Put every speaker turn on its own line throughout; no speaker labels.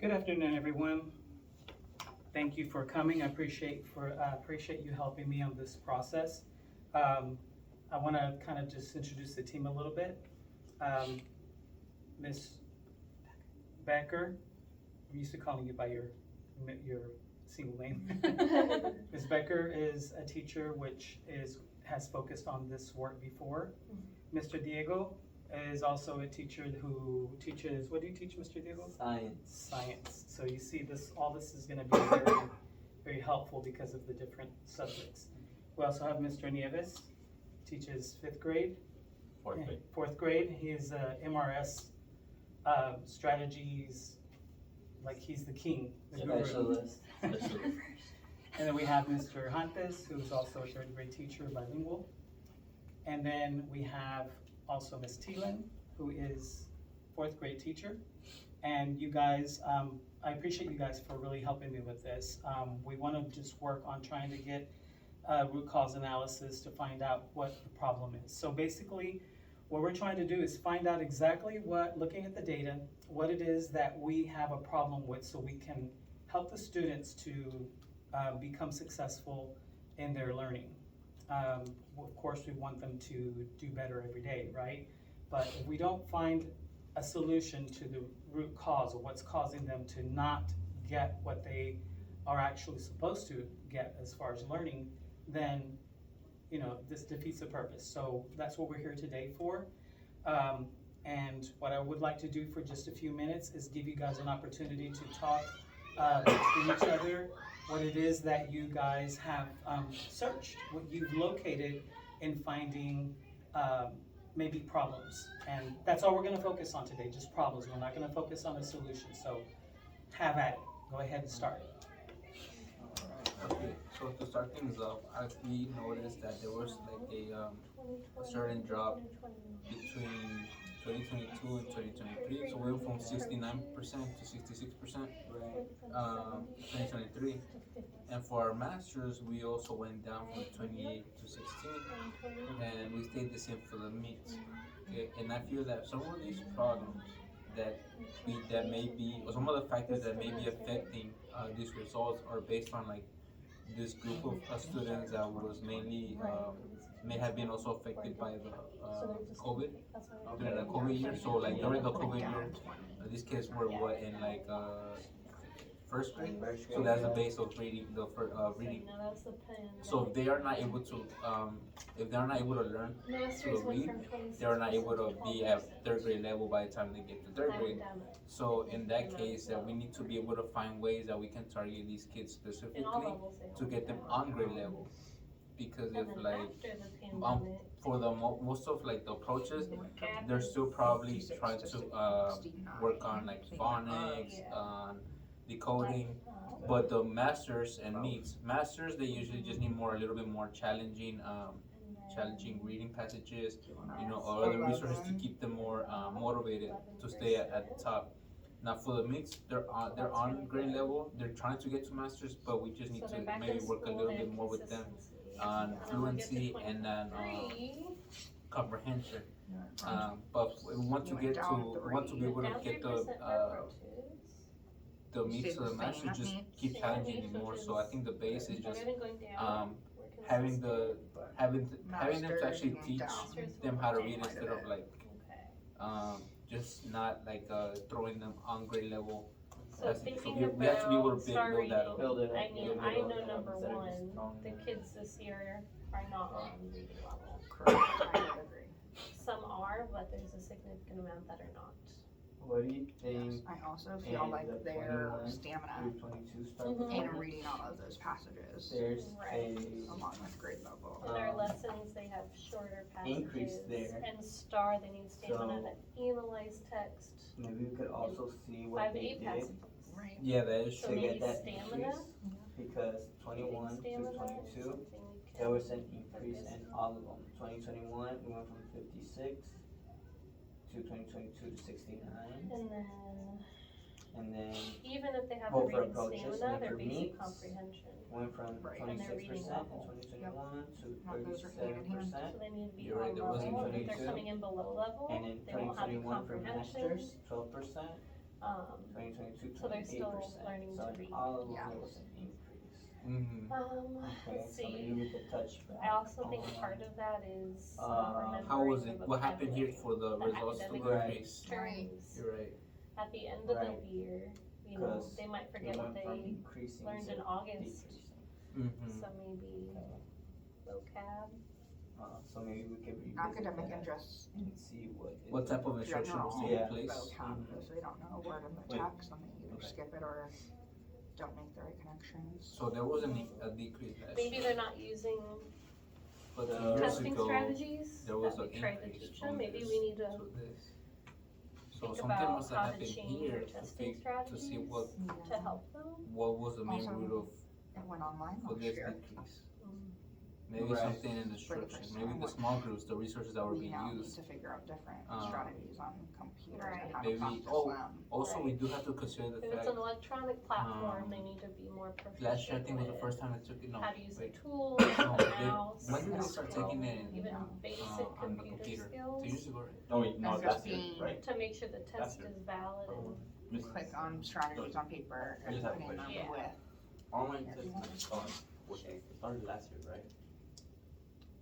Good afternoon, everyone. Thank you for coming. I appreciate you helping me on this process. I want to kind of just introduce the team a little bit. Ms. Becker, I'm used to calling you by your single name. Ms. Becker is a teacher has focused on this work before. Mr. Diego is also a teacher who teaches, what do you teach, Mr. Diego? Science. So you see all this is going to be very, very helpful because of the different subjects. We also have Mr. Nieves, teaches 5th grade. Fourth grade. He is MRS strategies, like he's the king. The
Specialist.
And then we have Mr. Hantes, who's also a 3rd grade teacher, bilingual. And then we have also Ms. Thielen, who is 4th grade teacher. And you guys, I appreciate you guys for really helping me with this. We want to just work on trying to get root cause analysis to find out what the problem is. So basically, what we're trying to do is find out exactly looking at the data, what it is that we have a problem with so we can help the students to become successful in their learning. Of course, we want them to do better every day, right? But if we don't find a solution to the root cause of what's causing them to not get what they are actually supposed to get as far as learning, then this defeats the purpose. So that's what we're here today for. And what I would like to do for just a few minutes is give you guys an opportunity to talk between each other, what it is that you guys have searched, what you've located in finding maybe problems. And that's all we're going to focus on today, just problems. We're not going to focus on a solution. So have at it. Go ahead and start.
Okay, so to start things off, we noticed that there was like a certain drop between 2022 and 2023. So we went from 69% to 66% 2023. And for our masters, we also went down from 28 to 16, and we stayed the same for the meets. Okay? And I feel that some of these problems that may be, or some of the factors that may be affecting these results are based on like this group of students that was mainly may have been also affected by the COVID, during the COVID year. So like during the COVID year, these kids were in like 1st grade, so that's the base of reading, reading. So if they are not able to learn to read, they are not able to be at 3rd grade level by the time they get to 3rd grade. So in that case, we need to be able to find ways that we can target these kids specifically to get them on grade level. Because if like for the most of like the approaches, they're still probably trying to work on like phonics, decoding, but the masters and masters, they usually just need a little bit more challenging reading passages, or other resources to keep them more motivated to stay at the top. Now for the meets, they're on grade level. They're trying to get to masters, but we just need to maybe work a little bit more with them on fluency and then comprehension. But we want to be able to get the meets to the masters, just keep challenging them more. So I think the base is just having them to actually teach them how to read instead of like just not like throwing them on grade level.
So
we have to be able to build it up.
I know number one, the kids this year are not on reading level.
Correct. I would agree.
Some are, but there's a significant amount that are not.
What do you think?
I also feel like their stamina in reading all of those passages,
There's
Right.
along with grade level.
In their lessons, they have shorter
Increase
passages.
there.
And STAR, they need stamina to analyze text.
Maybe we could also see
5
what
to
they
8
did
passages.
Right.
Yeah, that is
So
to
true.
maybe
get that
stamina?
increase, because
Reading
21 to
stamina is
22,
something we
there
can
was an increase
focus
in
on.
all of them. 2021, we went from 56 to 2022 to 69,
And then,
and then
even if they have
Well,
the
for
reading
approaches,
stamina,
and
their
for
basic
meets,
comprehension.
went from
Right.
And their
26%
reading
in
level.
2021 to
Well, those are hand in hand.
37%,
So they need to be
You're right,
on
there was
level. If
22.
they're coming in below level,
and in
they won't have the
2021 for
comprehension.
masters, 12%, 2022,
So they're still
28%.
learning
So
to
in
read.
all of them,
Yeah.
there was an increase.
Mm-hmm.
Okay,
Let's
so maybe
see.
we could touch back.
I also think
on-
part of that is
Um,
not remembering
How was
the
it? What happened here
vocabulary,
for the
the
results to
academic
Right.
increase?
terms.
You're right.
At the end of
Right.
the year, you know,
'Cause
they might
We
forget what
went from
they
increasing
learned
to
in August.
decreasing.
Mm-hmm.
So maybe vocab.
So maybe we could revisit
Academic
that
interests
and see what.
What
is
type of
it.
instruction was
general
taking
Yeah.
place?
vocab, if they don't know a word in the
Wait.
text, then they either
Okay.
skip it or don't make the right connections.
So there was a decrease last
Maybe
year.
they're not using
But
The
2 years
testing
ago,
strategies
there was
that
an
we tried to
increase
teach
from
them. Maybe
this
we need to
to this. So
think
something
about
must have
how to
happened
change
here
our
to
testing
to see what
to help them.
was the main
Also,
root of
It went online
for
last
this
year.
decrease.
Mm.
Maybe
Right.
something in the
For the
instruction,
first
maybe
time,
the small groups, the resources that were
We
being
now need
used.
to figure out different
Uh,
strategies on computers
Right.
and how
Maybe-
to practice
oh,
them.
Also, we do have to consider the
If it's
fact
an electronic platform,
um,
they need to be more proficient
last year I think was the
with
first time I took it. No,
how to use the
wait.
tools,
No,
the
they-
mouse,
when did they
the
start
scroll,
taking it in,
even
Yeah.
basic
on the
computer
computer? 2
skills
years ago, right?
Oh, wait, no,
That's
that's it,
being-
right?
to make sure the test
That's it.
is valid and
Miss-
Click on strategies on paper
I
and
just have a
putting them
question.
with.
Online
Yeah.
testing, it started last year, right?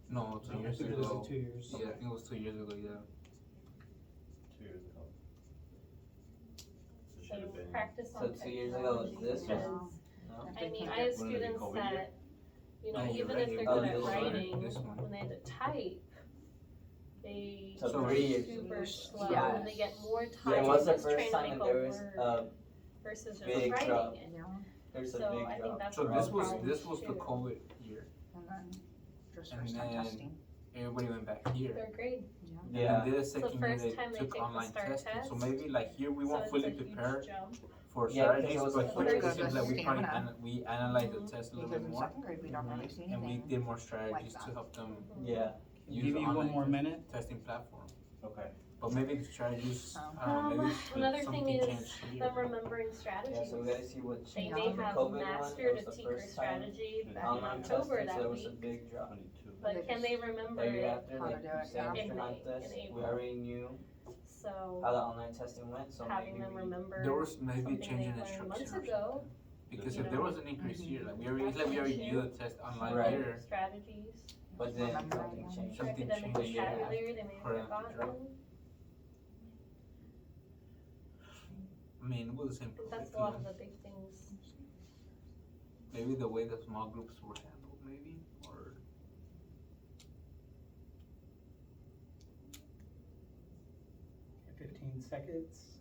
No, 2 years
It was
ago.
2 years.
Yeah, I think it was 2 years ago. Yeah.
2 years ago. It should
so
have been.
practice on
So 2 years ago was
technology
this
because
No?
I mean, I have
Wouldn't it be
students
COVID
that,
year?
you know,
No, you're
even
right,
if they're
you're
good
right.
at
This one,
writing,
this one.
when they have to type, they
So
So
3 years.
super slow
Yeah.
and they get more
And
time
what's the
just
first
trying
time
to
that
make
there
a
was
word versus just
big
writing
drop?
it.
There's a
So
big
I think
drop.
that's
So
where
this
our
was
problems
the
too.
COVID year.
And then just
And
first time
then-
testing.
Everybody went back here.
Third grade.
Yeah.
And then the second year
first
they
time they
took
take the
online
STAR
testing. So
test.
maybe like here we
So
weren't
it's
fully
a huge
prepared
jump.
for
Yeah, 'cause it
strategies,
was
but
the
here
first
it seems like we
stamina.
probably we analyzed the
Mhm.
test a little
Because
bit
in
more,
second grade, we don't really see
and we
anything.
did more strategies
like
to
that.
help them
Yeah.
use
Give
the
you one
online
more minute.
testing platform.
Okay.
But maybe the strategies,
Oh.
I don't know, maybe
Another
something
thing is
changed here.
them remembering
Yeah,
strategies.
so we gotta see what
They
changed.
may
The
have
COVID one,
mastered
it
a
was the
teacher
first time
strategy back in
online
October
testing, so
that
there was a
week,
big drop.
22.
but can they remember
The year
it?
after,
How
like
to do
you
it,
said,
yeah.
Mr.
In May,
Montes,
in
we
April.
already knew
So
how the online testing went, so
having
maybe
them
we.
remember
There was maybe
something
change
they
in
learned
instruction
months
or
ago,
something. Because
you
if there
know.
was an increase here, like we already,
That's
it's like we
an
already
issue.
knew the test online
Right.
here.
strategies,
But then
Remember
something
it.
changed.
for
Something
academic
changed,
yeah.
vocabulary, they may have
For them to drop.
forgotten.
I mean, it was the same
I think that's a lot of
curriculum.
the big things.
Maybe the way the small groups were handled, maybe, or
15 seconds.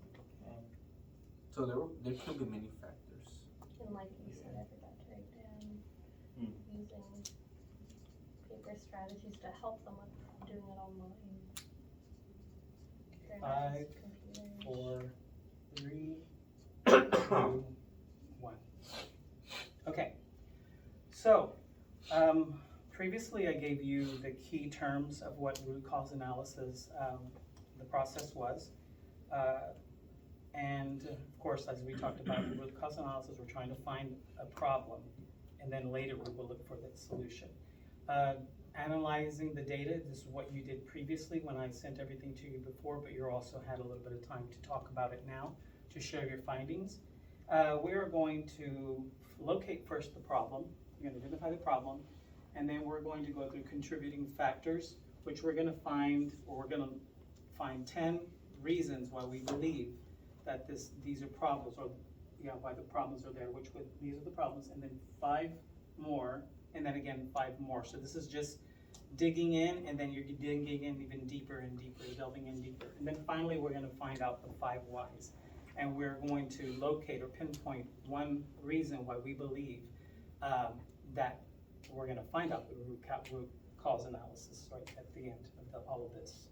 so there could be many factors.
And like you said, I forgot to write down
Hmm.
using paper strategies to help them with doing it online. They're not just
5,
computers.
4, 3, 2, 1. Okay. So, previously I gave you the key terms of what root cause analysis, the process was. And of course, as we talked about in root cause analysis, we're trying to find a problem, and then later we will look for the solution. Analyzing the data, this is what you did previously when I sent everything to you before, but you also had a little bit of time to talk about it now, to share your findings. We are going to locate first the problem. We're going to identify the problem, and then we're going to go through contributing factors, which we're going to find, or we're going to find 10 reasons why we believe that these are problems, or why the problems are there, these are the problems, and then 5 more, and then again 5 more. So this is just digging in, and then you're digging in even deeper and deeper, delving in deeper. And then finally, we're gonna find out the 5 whys. And we're going to locate or pinpoint one reason why we believe that we're gonna find out the root cause analysis right at the end of all of this.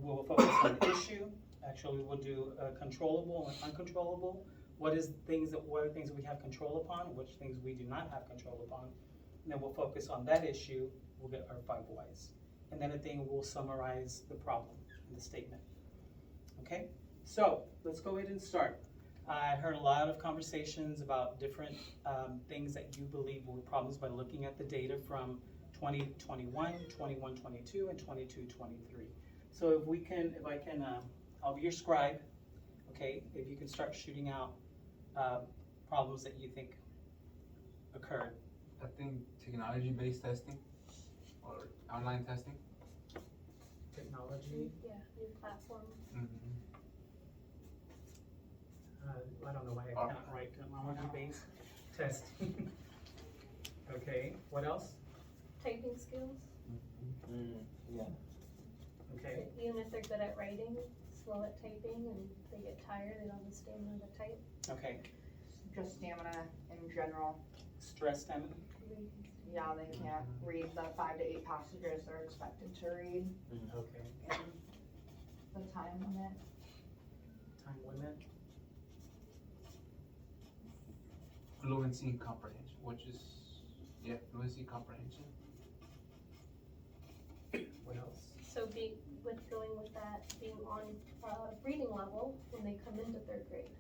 We'll focus on the issue. Actually, we'll do controllable and uncontrollable. What are things that we have control upon, which things we do not have control upon. And then we'll focus on that issue. We'll get our 5 whys. And then at the end, we'll summarize the problem in the statement. Okay? So let's go ahead and start. I heard a lot of conversations about different things that you believe were problems by looking at the data from 2021, 21-22, and 22-23. So if I can, I'll be your scribe, okay, if you can start shooting out, problems that you think occurred.
I think technology-based testing or online testing.
Technology,
Yeah, new platform.
Mm-hmm.
I don't know why I cannot write technology-based testing. Okay, what else?
Typing skills.
Yeah.
Okay,
Even if they're good at writing, slow at typing, and they get tired, they don't have the stamina to type.
okay,
Just stamina in general.
stress stamina,
Yeah, they can't read the 5 to 8 passages they're expected to read
okay,
in the time limit.
time limit,
Fluency and comprehension, which is, fluency comprehension.
what else?
So going with that, being on reading level when they come into third grade.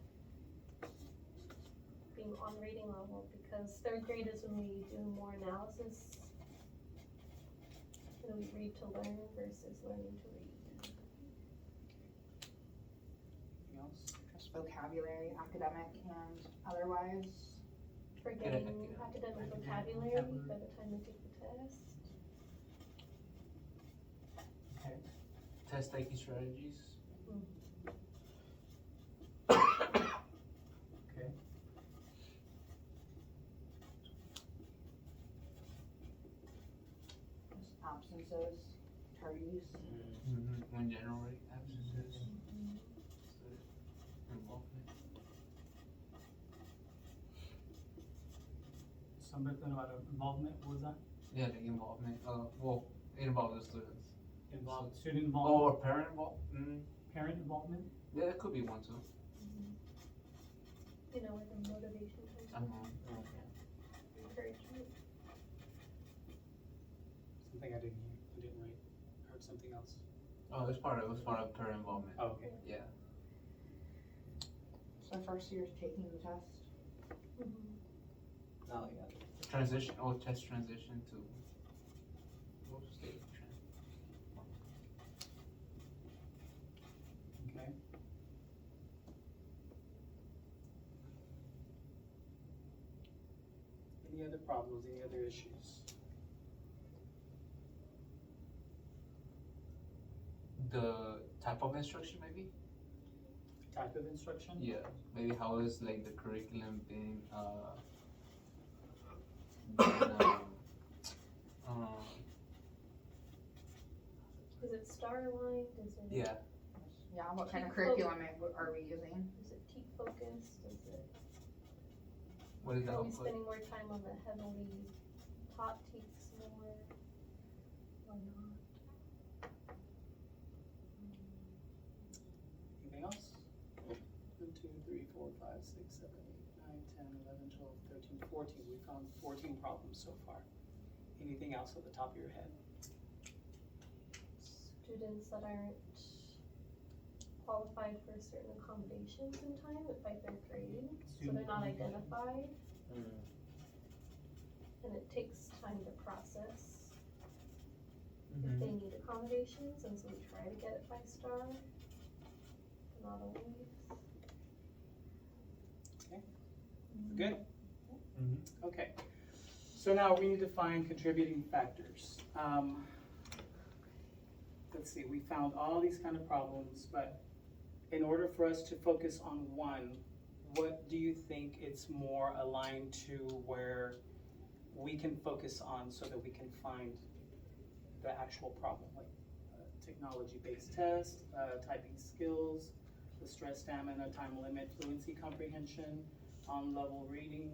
Being on reading level, because third grade is when we do more analysis. And we read to learn versus learning to read.
Anything else?
Just vocabulary, academic and otherwise.
For getting academic vocabulary by the time they take the test.
Okay,
Test taking strategies.
okay,
Just absences, tardies.
When generate absences. Involvement.
somebody about involvement, what was that?
Yeah, like involvement. It involves the students.
Student involvement,
Or parent involved.
parent involvement?
Yeah, that could be one too.
You know, where the motivation comes from, encouragement.
Something I didn't hear, I didn't write, heard something else.
Oh, it was part of parent involvement.
Oh, okay,
Yeah.
So first year's taking the test.
Oh, yeah.
Transition. Test transition to. What was the
okay. Any other problems, any other issues?
The type of instruction, maybe.
Type of instruction?
Yeah, maybe how is like the curriculum being
Is it star aligned? Is it?
yeah.
Yeah, what kind of
Keep
curriculum are we using?
Is it teak focused? Is it?
What is the
Are we
output?
spending more time on the heavily taught teaks more or not?
Anything else? 1, 2, 3, 4, 5, 6, 7, 8, 9, 10, 11, 12, 13, 14. We found 14 problems so far. Anything else at the top of your head?
Students that aren't qualified for certain accommodations in time by third grade, so they're not identified. And it takes time to process if they need accommodations, and so we try to get it by star, but not always.
Good? Okay. So now we need to find contributing factors. Let's see, we found all these kind of problems, but in order for us to focus on one, what do you think it's more aligned to where we can focus on so that we can find the actual problem, like technology-based test, typing skills, the stress stamina, time limit, fluency comprehension, on-level reading,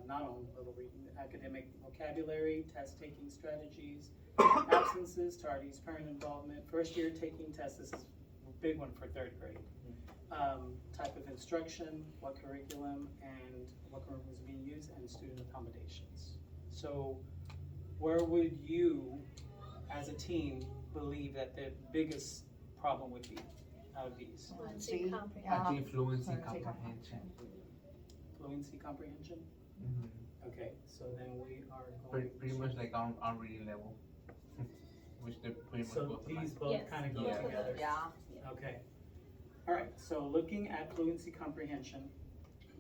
not on-level reading, academic vocabulary, test-taking strategies, absences, tardies, parent involvement, first year taking tests, this is a big one for third grade. Type of instruction, what curriculum is being used, and student accommodations. So where would you, as a team, believe that the biggest problem would be out of these?
Fluency
Yeah.
comprehension.
I think fluency
Fluency
comprehension.
Fluency comprehension? Okay, so then we are going
Pretty much like on reading level, which they're pretty much
So
both
these
alike.
both
Yes,
kind of go
Yeah.
together?
Yeah.
Okay. All right, so looking at fluency comprehension,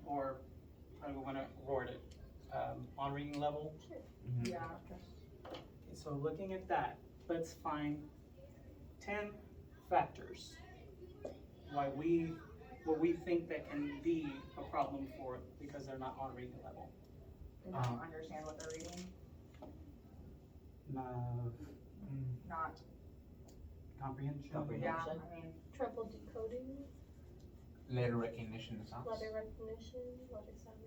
or how do we wanna word it? On reading level.
Mhm.
Yeah.
Okay, so looking at that, let's find 10 factors what we think that can be a problem for, because they're not on reading level.
They don't understand what they're reading. Not.
Comprehension.
Yeah. I mean,
Trouble decoding,
Letter recognition and sounds.
letter recognition, letter sound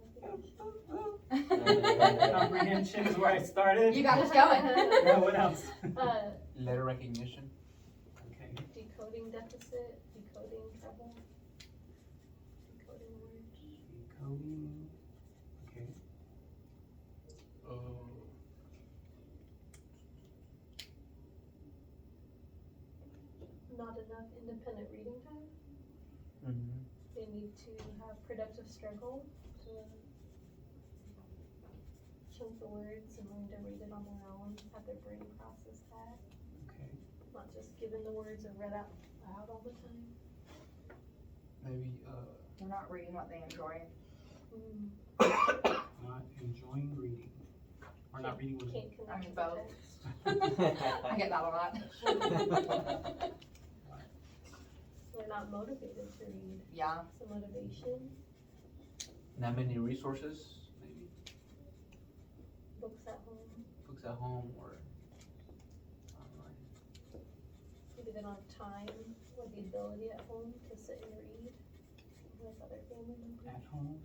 recognition.
Comprehension is where I started.
you got us going.
Yeah, what else?
Letter recognition.
Okay,
Decoding deficit, decoding trouble, decoding words.
decoding, okay.
Not enough independent reading time.
Mm-hmm.
They need to have productive struggle to chunk the words and learn to read it on their own, have their brain process that,
Okay,
not just given the words or read out loud all the time.
Maybe
They're not reading what they enjoy.
not enjoying reading, or not reading with.
Can't connect
I mean,
with
both.
the text.
I get that a lot.
They're not motivated to read.
Yeah.
Some motivation,
not many resources. Maybe
books at home.
books at home or online.
Maybe they don't have time or the ability at home to sit and read with other family members.
At home.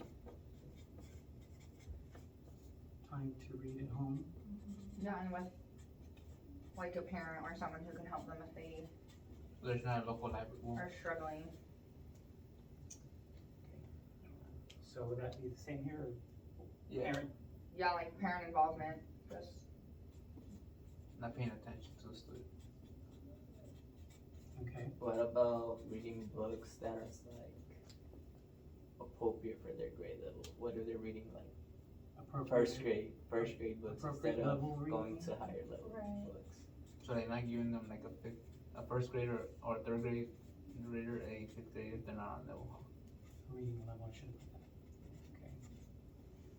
Time to read at home.
Yeah, and with like a parent or someone who can help them if they
There's not a local library. Well,
are struggling.
So would that be the same here, or
yeah,
parent?
Yeah, like parent involvement. Just
not paying attention to the student.
Okay,
What about reading books that are like appropriate for their grade level? What are they reading, like
appropriate.
first grade books
Appropriate
instead of
level
going
reading.
to higher level
Right.
books?
So they're not giving them like a first grader or third grader a fifth grader if they're not on level.
Reading level, I should have put that. Okay.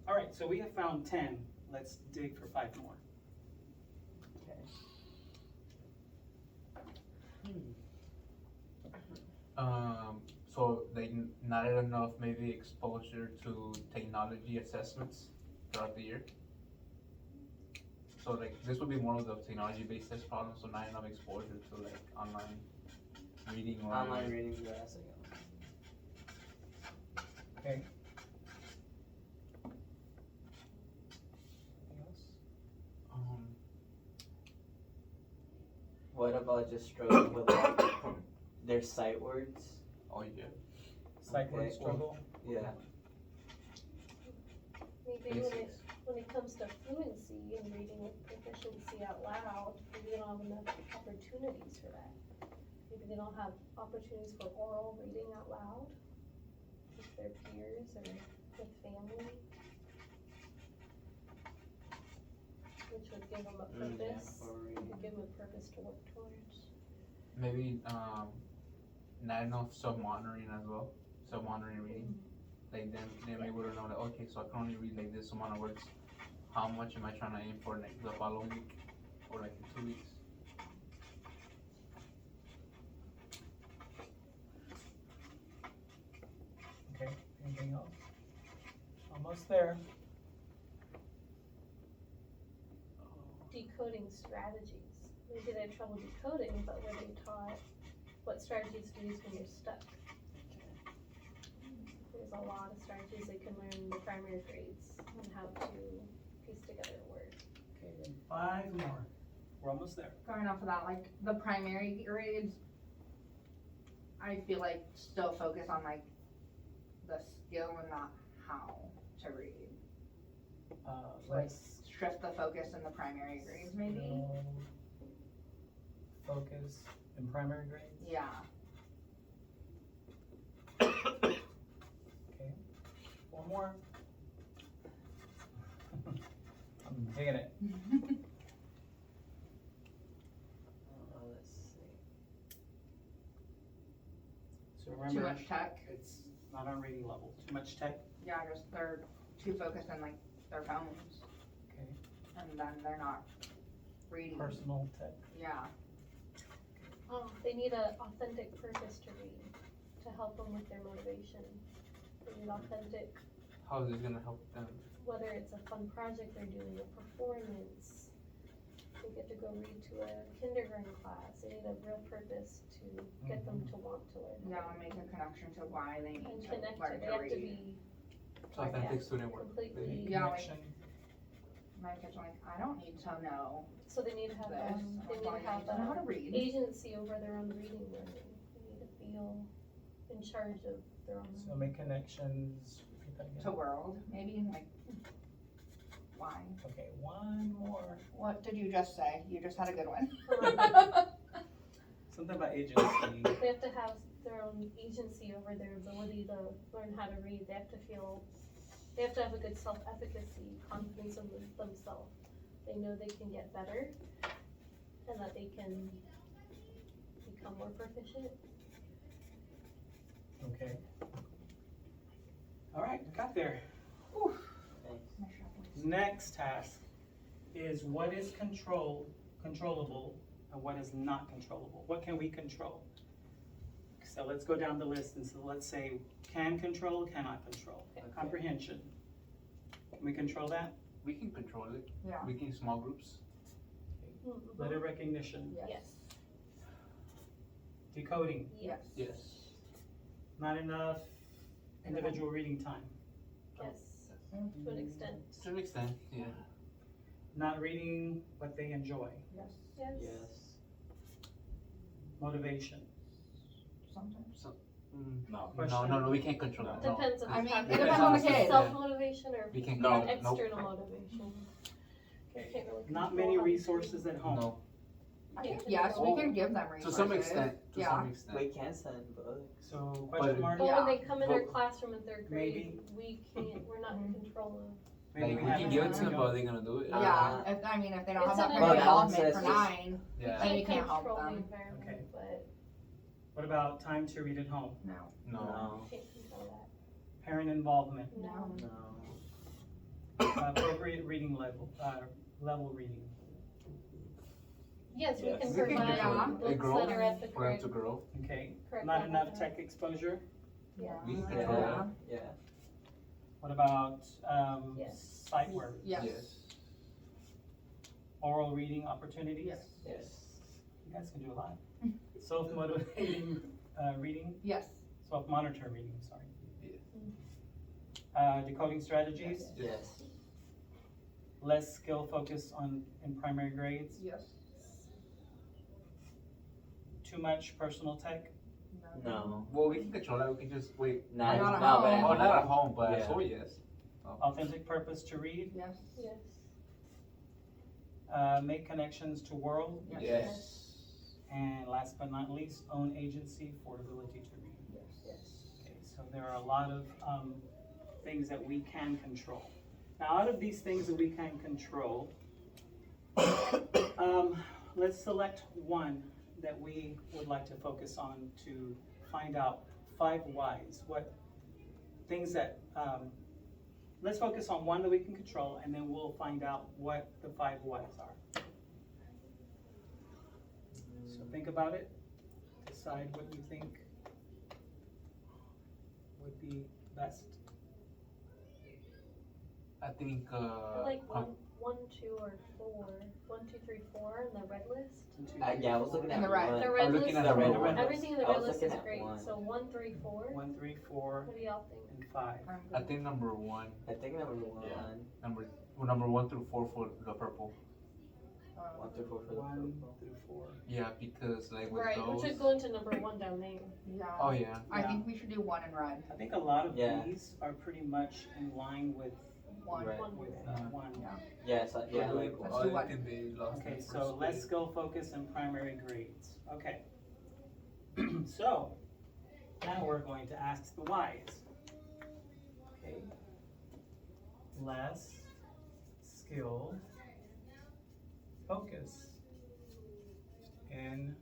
All right, so we have found 10. Let's dig for 5 more.
Okay.
So they not enough maybe exposure to technology assessments throughout the year. So like this would be more of the technology-based test problems. So not enough exposure to like online reading or
Online reading class.
Okay. Anything else?
What about just struggling with like, their sight words?
Oh yeah.
Sight word
Okay.
struggle?
Yeah.
Maybe
Basics.
when it comes to fluency and reading with proficiency out loud, maybe they don't have enough opportunities for that. Maybe they don't have opportunities for oral reading out loud with their peers or with family. Which would give them a purpose,
or
would give them a purpose to work towards.
Maybe not enough self-monitoring as well. Self-monitoring reading. Like then we would know that okay, so I can only read like this amount of words. How much am I trying to aim for like the following week or like in 2 weeks?
Okay, anything else? Almost there.
Decoding strategies. Maybe they had trouble decoding, but were they taught what strategies to use when you're stuck? There's a lot of strategies they can learn in the primary grades on how to piece together a word.
Okay, then 5 more. We're almost there.
going off of that, like the primary grades, I feel like still focus on like the skill and not how to read.
Let's
Shift the focus in the primary grades maybe.
focus in primary grades.
Yeah.
Okay, 4 more. I'm digging it.
Let's see.
So So
Too
remember,
much tech.
it's not on reading level. Too much tech,
Yeah, just they're too focused on like their phones,
okay,
and then they're not reading.
personal tech.
Yeah.
Oh, they need an authentic purpose to read, to help them with their motivation. They need authentic,
How is this gonna help them?
whether it's a fun project they're doing, a performance, they get to go read to a kindergarten class, they need a real purpose to get them to want to learn.
Yeah, and make a connection to why they need
And
to
connect to,
learn
they
to
have to
read.
be
So authentic student work.
completely,
Yeah, like-
Connection.
My kids are like, I don't need to know
so they need to have,
this.
they need to
I
have
need to know how to read.
agency over their own reading learning. They need to feel in charge of their own.
So make connections, repeat that
To
again.
world, maybe like why?
Okay, one more.
What did you just say? You just had a good one.
Something about agency.
They have to have their own agency over their ability to learn how to read. They have to feel, they have to have a good self-efficacy, confidence in themselves. They know they can get better and that they can become more proficient.
Okay. All right, got there.
Thanks.
Next task is what is controllable, and what is not controllable. What can we control? So let's go down the list, and so let's say can control, cannot control.
Okay.
Comprehension. Can we control that?
We can control it.
Yeah.
We can small groups.
Letter recognition.
Yes.
Decoding.
Yes.
Yes.
Not enough individual reading time.
Yes. To an extent.
To an extent, yeah.
Not reading what they enjoy.
Yes.
Yes.
Yes.
Motivation.
Sometimes.
No.
No, we can't control that. No.
Depends if
I
you're
mean,
talking
it
depends
about
on the
kid.
self-motivation or
We can
No.
external motivation. You can't really
Not
control
many
how they
resources at home.
No.
I think yes, we can give them
To
resources.
some extent. To
Yeah.
some extent.
We can send books.
So question mark.
But
Yeah.
when they come in our
But-
classroom in third grade,
Maybe.
we can't, we're not in control of.
Maybe
Like, we
have
can
it,
give it
maybe
to them,
we
but
don't.
are they gonna do it?
Yeah, if they don't have
It's
that
an
kind of
environment.
involvement for
Well,
9,
Yeah.
then you can't help
control the
them.
environment,
Okay.
but
What about time to read at home?
No.
No.
can't control that.
Parent involvement,
No.
No.
appropriate reading level reading.
Yes, we
Yes.
can
We can
provide
control
control
books
it. Grow
that are at the
for them
correct,
to grow.
Okay.
correct
Not
level
enough
for
tech exposure.
Yeah.
We can control
Yeah.
that.
Yeah.
What about
Yes.
sight words?
Yes.
Oral reading opportunities?
Yes.
Yes.
You guys can do a lot. Self-motivating reading,
Yes.
self-monitor reading, sorry.
Yeah.
Decoding strategies,
Yes.
less skill focus in primary grades,
Yes.
too much personal tech,
No.
Well, we can control that. We can just wait.
Not
Not at
but
home.
at
Oh, not at home, but
Yeah.
at school, yes.
authentic purpose to read,
Yes.
Yes.
make connections to world,
Yes.
Yes.
and last but not least, own agency for ability to read.
Yes.
Okay, so there are a lot of things that we can control. Now, out of these things that we can control, let's select one that we would like to focus on to find out 5 whys. What things that, let's focus on one that we can control, and then we'll find out what the 5 whys are. So think about it, decide what you think would be best.
I think,
I like 1, 2, or 4. 1, 2, 3, 4 in the red list.
Yeah, I was looking at
And the red.
one.
The red
I'm looking
list,
at
the red
one.
everything in the
I
red
was
list
looking
is
at
great.
one.
So 1, 3, 4.
1, 3, 4,
What do y'all think?
and 5.
I think number 1.
I think number one.
Yeah.
Number 1 through 4 for the purple.
1 through 4 for the
1
purple.
through 4.
Yeah, because like with
Right,
those.
which would go into number 1 down there.
Yeah.
Oh yeah.
I
Yeah.
think we should do 1 in red.
I think a lot of
Yeah.
these are pretty much in line with
1.
Right.
1.
Yes, yeah, like
Let's
Oh,
do
I
one.
think they lost
Okay,
the
so
first
less
grade.
skill focus in primary grades. Okay. So, now we're going to ask the whys. Okay. Less skill focus in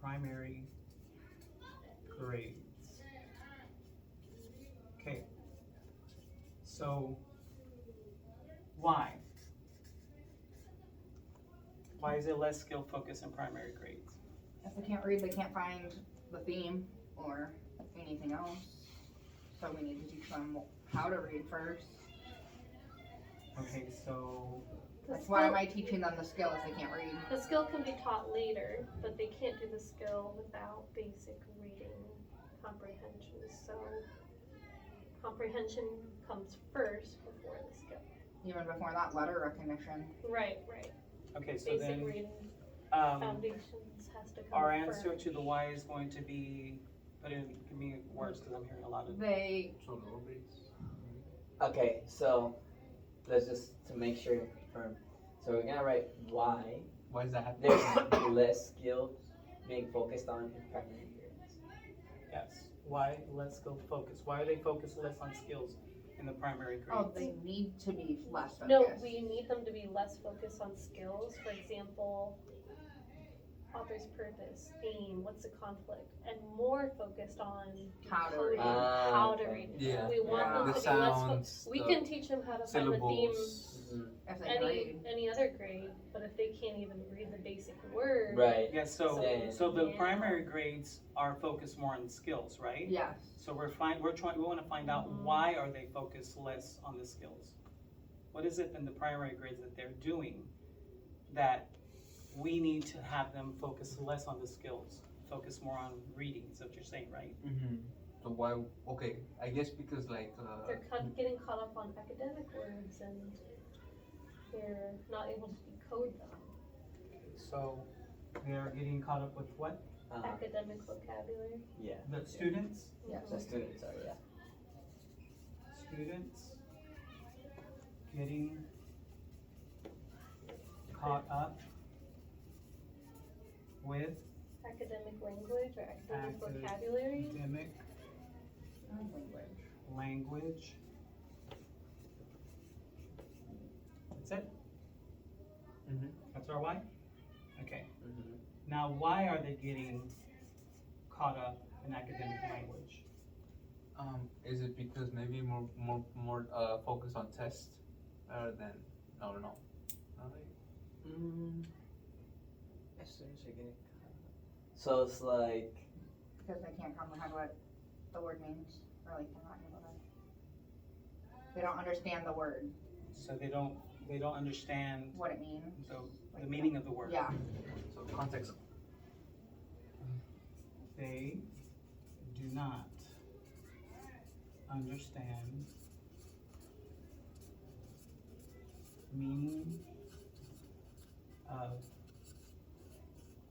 primary grades. is it less skill focused in primary grades?
If they can't read, they can't find the theme or anything else. So we need to teach them how to read first.
Okay, so,
The
Like, why am
skill-
I teaching them the skill if they can't read?
The skill can be taught later, but they can't do the skill without basic reading comprehension. So comprehension comes first before the skill.
Even before that, letter recognition.
Right.
okay, so
Basic
then,
reading
um,
foundations has to come
our
first.
answer to the why is going to be, give me words, cause I'm hearing a lot of,
They,
So lower grades.
Okay, so let's just to make sure and confirm. So we're gonna write why
Why is that happening?
there's less skills being focused on in primary grades.
yes, why less skill focused, why are they focused less on skills in the primary grades?
oh, they need to be less focused.
No, we need them to be less focused on skills. For example, author's purpose, theme, what's the conflict, and more focused on
How to
decoding,
read.
how to
Okay.
read.
Yeah.
We want
Yeah.
them
The
to be less
sounds,
we
the
can teach them how to find the theme
syllables.
If they can read.
any other grade, but if they can't even read the basic word,
Right.
Yeah, so,
Yeah.
so the
Yeah.
primary grades are focused more on skills, right?
Yes.
So we wanna find out
Mhm.
why are they focused less on the skills? What is it in the primary grades that they're doing that we need to have them focus less on the skills, focus more on reading, is what you're saying, right?
Mm-hmm. So why? Okay, I guess because like
they're getting caught up on academic words and they're not able to decode them.
So they're getting caught up with what?
Academic vocabulary.
Yeah.
The students?
Yes.
The students are, yeah.
Students getting caught up with
Academic language or academic
Academic
vocabulary.
academic language. That's it?
Mhm.
That's our why? Okay.
Mm-hmm.
Now, why are they getting caught up in academic language?
Is it because maybe more focused on tests rather than I don't know.
As students are getting so it's like
Because they can't comprehend what the word means, or like they're not able to. They don't understand the word,
So they don't understand
what it means.
the meaning of the word.
Yeah.
So context.
They do not understand meaning of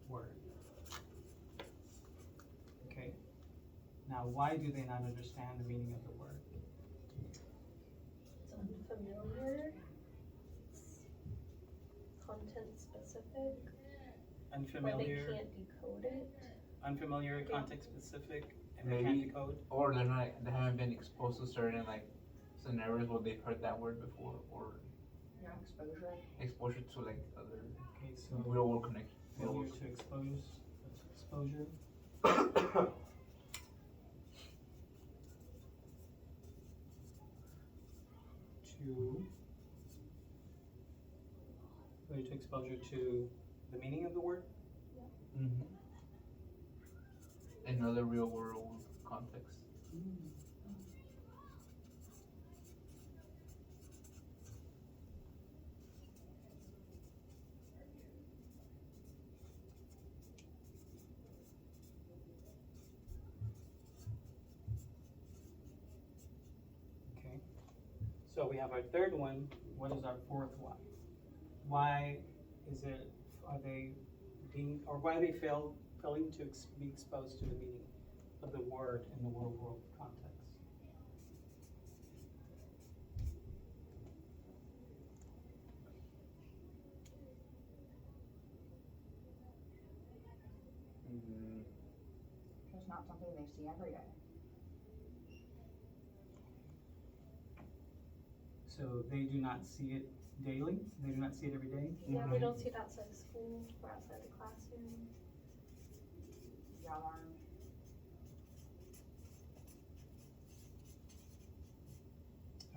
word. Okay. Now, why do they not understand the meaning of the word?
It's unfamiliar. It's content specific. Or they
Unfamiliar,
can't decode it.
unfamiliar, context specific, and they
Maybe.
can't decode.
Or they haven't been exposed to certain like scenarios where they've heard that word before, or
Yeah. Exposure.
exposure to like other
Okay, so
real world connection.
failure to exposure. To failure to exposure to the meaning of the word.
Mm-hmm. In other real world context.
Okay. So we have our third one. What is our fourth why? Why is it? Are they being, or why are they failing to be exposed to the meaning of the word in the real world context?
It's not something they see every day.
So they do not see it daily? They do not see it every day?
Yeah, they don't see it outside of school or outside the classroom.
Yeah, learn.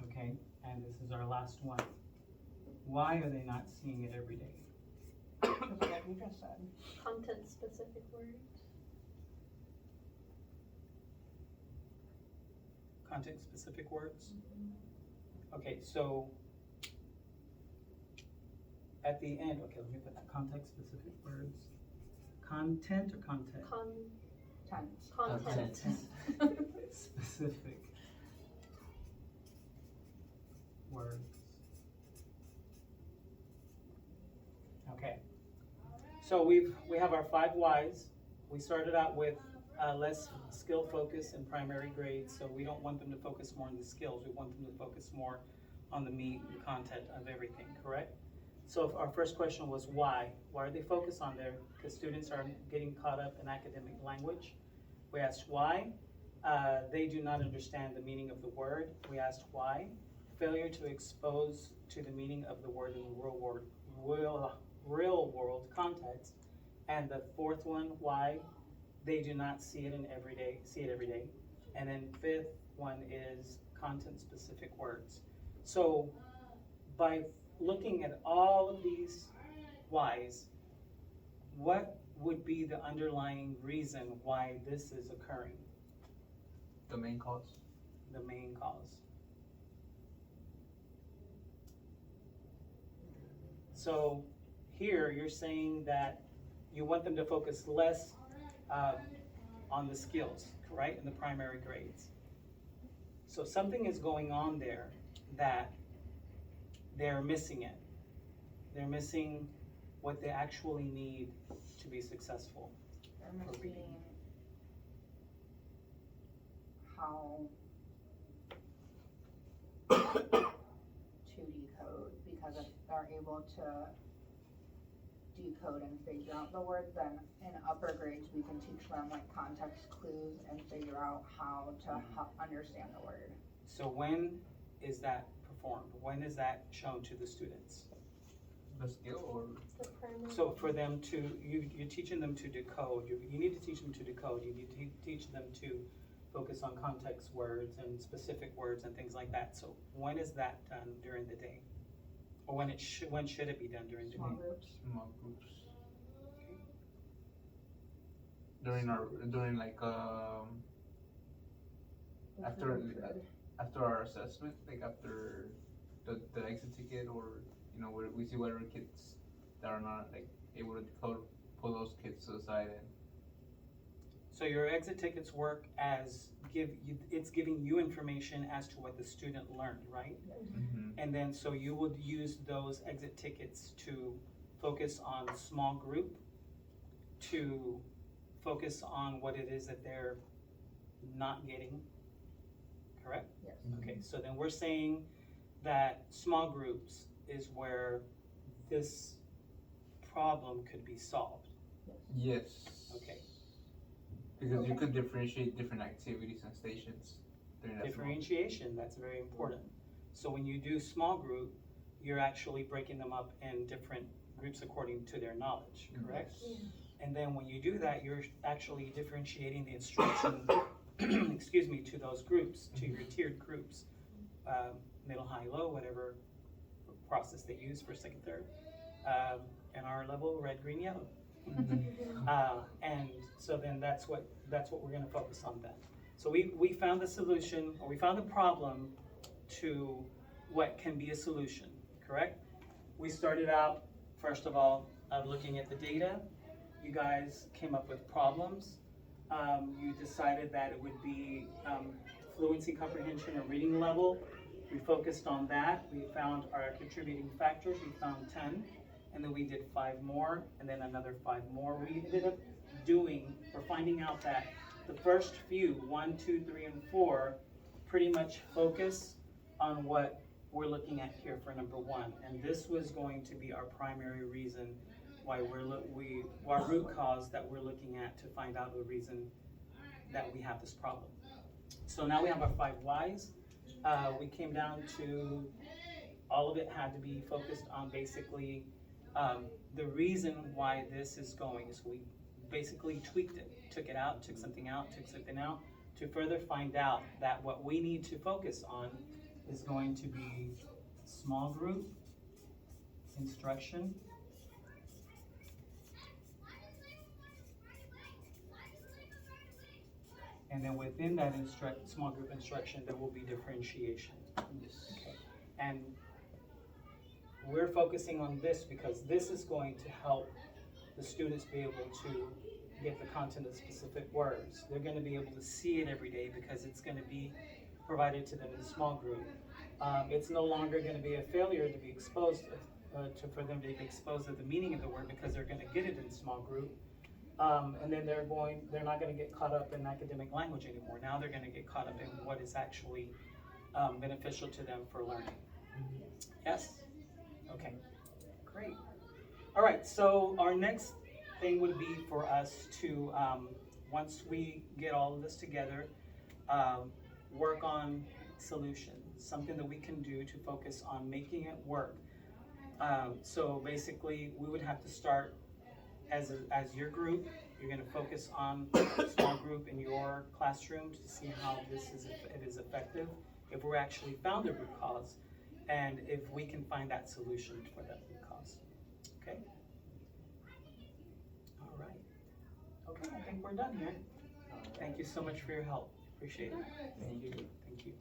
Okay, and this is our last one. Why are they not seeing it every day?
Cause like we just said.
Content-specific words.
Content-specific words? Okay, so at the end, okay, let me put that context-specific words. Content or content?
Content.
Specific words. Okay. So we have our 5 whys. We started out with less skill focus in primary grades, so we don't want them to focus more on the skills. We want them to focus more on the meat and content of everything, correct? So our first question was why? Why are they focused on there? Because students are getting caught up in academic language. We asked why. They do not understand the meaning of the word. We asked why. Failure to expose to the meaning of the word in the real world context. And the 4th one, why? They do not see it every day. And then 5th one is content-specific words. So by looking at all of these whys, what would be the underlying reason why this is occurring?
The main cause.
The main cause. So here you're saying that you want them to focus less on the skills, right, in the primary grades. So something is going on there that they're missing it. They're missing what they actually need to be successful.
They're missing how to decode, because if they're able to decode and figure out the word, then in upper grades we can teach them like context clues and figure out how to understand the word.
So when is that performed? When is that shown to the students?
The skill or?
The primary.
So for them to, you're teaching them to decode, you need to teach them to decode, you need to teach them to focus on context words and specific words and things like that. So when is that done during the day? Or when should it be done during the
Small
day?
groups.
Small groups.
Okay.
During like after our assessment, like after the exit ticket, or where we see whatever kids that are not like able to decode, pull those kids to the side and.
So your exit tickets work as it's giving you information as to what the student learned, right?
Mm-hmm.
And then so you would use those exit tickets to focus on small group, to focus on what it is that they're not getting, correct?
Yes.
Okay, so then we're saying that small groups is where this problem could be solved.
Yes.
Okay.
Because you could differentiate different activities and stations during that small.
Differentiation, that's very important. So when you do small group, you're actually breaking them up in different groups according to their knowledge, correct?
Yes.
And then when you do that, you're actually differentiating the instruction, excuse me, to those groups, to your tiered groups, middle, high, low, whatever process they use for second, third. And our level, red, green, yellow. And so then that's what we're going to focus on then. So we found the solution, or we found the problem to what can be a solution, correct? We started out, first of all, looking at the data. You guys came up with problems. You decided that it would be fluency, comprehension, and reading level. We focused on that. We found our contributing factors. We found 10. And then we did 5 more, and then another 5 more. We ended up finding out that the first few, 1, 2, 3, and 4, pretty much focus on what we're looking at here for number 1. And this was going to be our primary reason why our root cause that we're looking at to find out the reason that we have this problem. So now we have our 5 whys. We came down to all of it had to be focused on basically the reason why this is going. So we basically tweaked it, took it out, took something out, to further find out that what we need to focus on is going to be small group instruction And then within that small group instruction, there will be differentiation.
Yes.
And we're focusing on this because this is going to help the students be able to get the content of specific words. They're gonna be able to see it every day because it's gonna be provided to them in a small group. It's no longer gonna be a failure to be exposed, for them to be exposed to the meaning of the word because they're gonna get it in small group. And then they're not gonna get caught up in academic language anymore. Now they're gonna get caught up in what is actually beneficial to them for learning. Yes? Okay, great. All right, so our next thing would be for us to, once we get all of this together, work on solutions, something that we can do to focus on making it work. So basically, we would have to start as your group. You're gonna focus on a small group in your classroom to see how it is effective, if we're actually found a root cause, and if we can find that solution for that root cause. Okay? All right. Okay, I think we're done here. Thank you so much for your help. Appreciate it.
Thank you.
Thank you.